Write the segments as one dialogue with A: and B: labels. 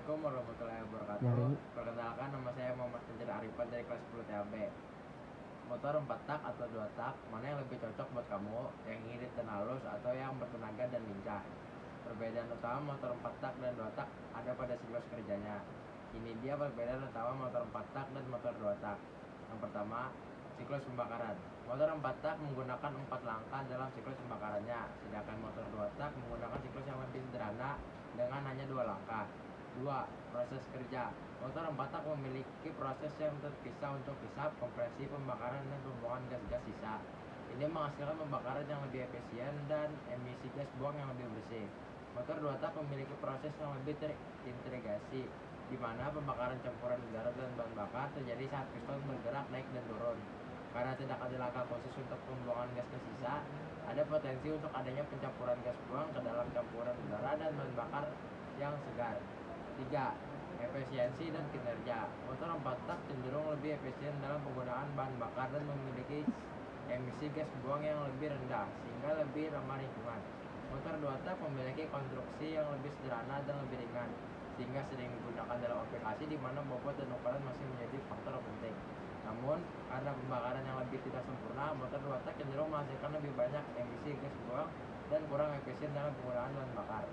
A: Assalamualaikum warahmatullahi wabarakatuh.
B: Nyari.
A: Perkenalkan, nama saya Muhammad Fajar Arifan dari kelas 10 TAB. Motor 4 tak atau 2 tak, mana yang lebih cocok buat kamu? Yang irit dan halus atau yang bertenaga dan lincah? Perbedaan utama motor 4 tak dan 2 tak ada pada siklus kerjanya. Ini dia perbedaan utama motor 4 tak dan motor 2 tak. Yang pertama, siklus pembakaran. Motor 4 tak menggunakan 4 langkah dalam siklus pembakarannya, sedangkan motor 2 tak menggunakan siklus yang lebih sederhana dengan hanya 2 langkah. 2. Proses kerja. Motor 4 tak memiliki proses yang terpisah untuk hisap, kompresi, pembakaran, dan pembuangan gas-gas sisa. Ini menghasilkan pembakaran yang lebih efisien dan emisi gas buang yang lebih bersih. Motor 2 tak memiliki proses yang lebih terintegrasi, di mana pembakaran campuran udara dan bahan bakar terjadi saat piston bergerak naik dan turun. Karena tidak ada langkah khusus untuk pembuangan gas ke sisa, ada potensi untuk adanya pencampuran gas buang ke dalam campuran udara dan bahan bakar yang segar. 3. Efisiensi dan kinerja. Motor 4 tak cenderung lebih efisien dalam penggunaan bahan bakar dan memiliki emisi gas buang yang lebih rendah, sehingga lebih ramah lingkungan. Motor 2 tak memiliki konstruksi yang lebih sederhana dan lebih ringan, sehingga sering digunakan dalam aplikasi di mana bobot dan ukuran masih menjadi faktor penting. Namun, karena pembakaran yang lebih tidak sempurna, motor 2 tak cenderung menghasilkan lebih banyak emisi gas buang dan kurang efisien dalam penggunaan bahan bakar.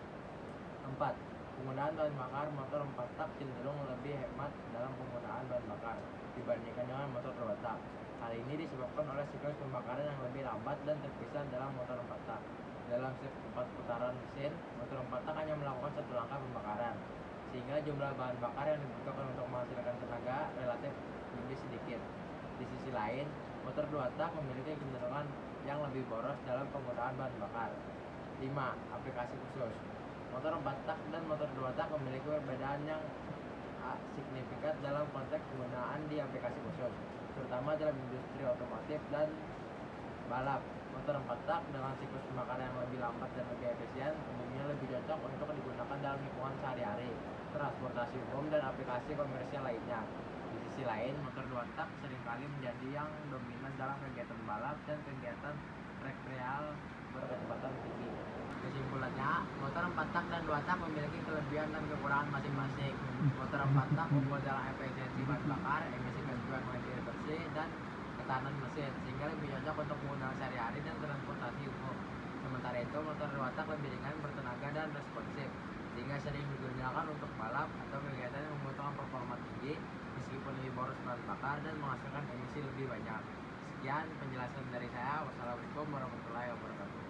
A: 4. Penggunaan bahan bakar. Motor 4 tak cenderung lebih hemat dalam penggunaan bahan bakar dibandingkan dengan motor 2 tak. Hal ini disebabkan oleh siklus pembakaran yang lebih lambat dan terpisah dalam motor 4 tak. Dalam setiap 4 putaran mesin, motor 4 tak hanya melakukan 1 langkah pembakaran, sehingga jumlah bahan bakar yang dibutuhkan untuk menghasilkan tenaga relatif lebih sedikit. Di sisi lain, motor 2 tak memiliki kecenderungan yang lebih boros dalam penggunaan bahan bakar. 5. Aplikasi khusus. Motor 4 tak dan motor 2 tak memiliki perbedaan yang signifikan dalam konteks penggunaan di aplikasi khusus, terutama dalam industri otomotif dan balap. Motor 4 tak dengan siklus pembakaran yang lebih lambat dan lebih efisien umumnya lebih cocok untuk digunakan dalam lingkungan sehari-hari, transportasi umum, dan aplikasi komersial lainnya. Di sisi lain, motor 2 tak seringkali menjadi yang dominan dalam kegiatan balap dan kegiatan rekreal berkecepatan tinggi. Kesimpulannya, motor 4 tak dan 2 tak memiliki kelebihan dan kekurangan masing-masing. Motor 4 tak unggul dalam efisiensi bahan bakar, emisi gas buang yang lebih bersih, dan ketahanan mesin, sehingga lebih cocok untuk penggunaan sehari-hari dan transportasi umum. Sementara itu, motor 2 tak lebih ringan, bertenaga, dan responsif, sehingga sering digunakan untuk balap atau kegiatan yang membutuhkan performa tinggi, meskipun lebih boros bahan bakar dan menghasilkan emisi lebih banyak. Sekian penjelasan dari saya. Wassalamualaikum warahmatullahi wabarakatuh.